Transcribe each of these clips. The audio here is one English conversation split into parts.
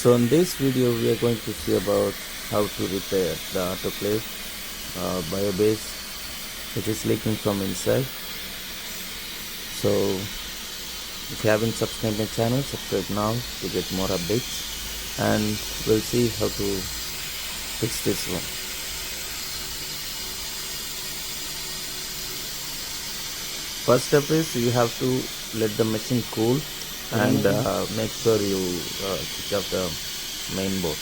So in this video we are going to see about how to repair the autoclave biobase which is leaking from inside. So if you haven't subscribed my channel, subscribe now to get more updates, and we'll see how to fix this one. First step is you have to let the machine cool and make sure you switch off the main board.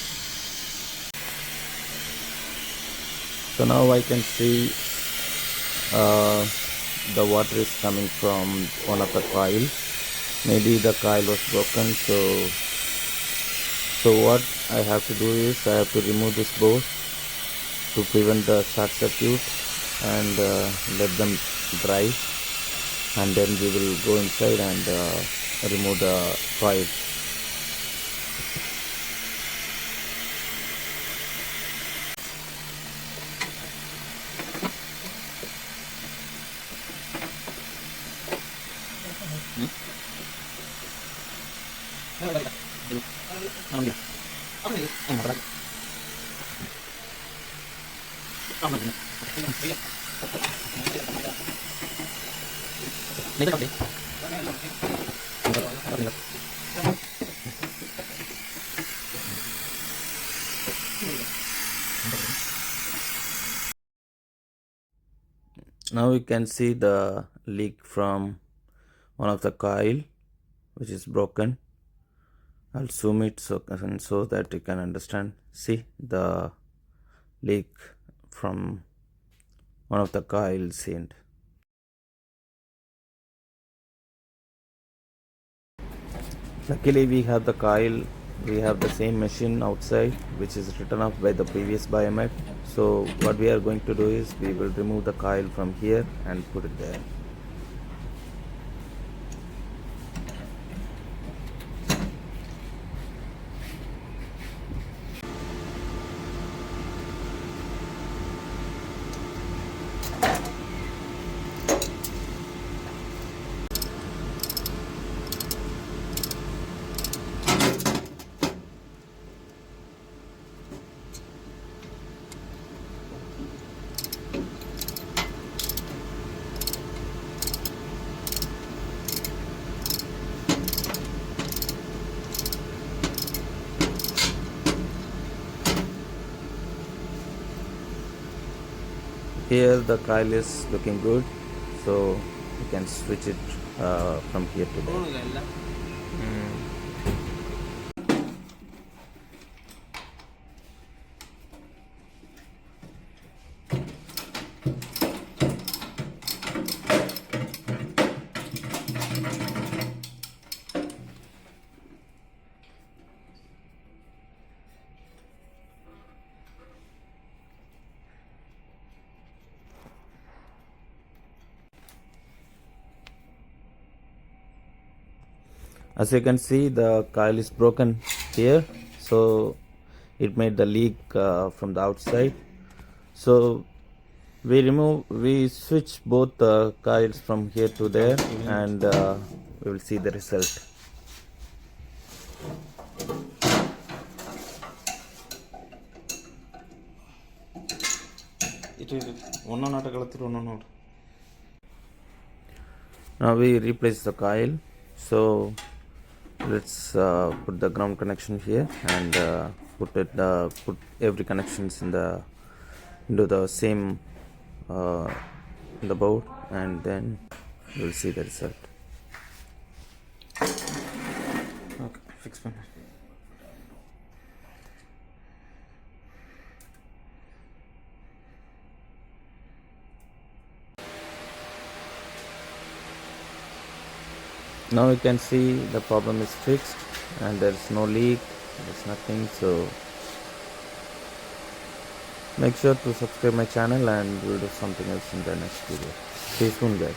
So now I can see the water is coming from one of the coil. Maybe the coil was broken, so what I have to do is I have to remove this board to prevent the short circuit and let them dry, and then we will go inside and remove the coil. Now you can see the leak from one of the coil which is broken. I'll zoom it so that you can understand. See the leak from one of the coils end. Luckily we have the coil, we have the same machine outside which is written off by the previous biomet. So what we are going to do is we will remove the coil from here and put it there. Here the coil is looking good, so you can switch it from here to there. As you can see, the coil is broken here, so it made the leak from the outside. So we switch both the coils from here to there, and we will see the result. Now we replace the coil. So let's put the ground connection here and put every connections into the same in the board, and then we'll see the result. Okay, fix panel. Now you can see the problem is fixed and there is no leak, there's nothing. So make sure to subscribe my channel, and we'll do something else in the next video. See you soon, guys.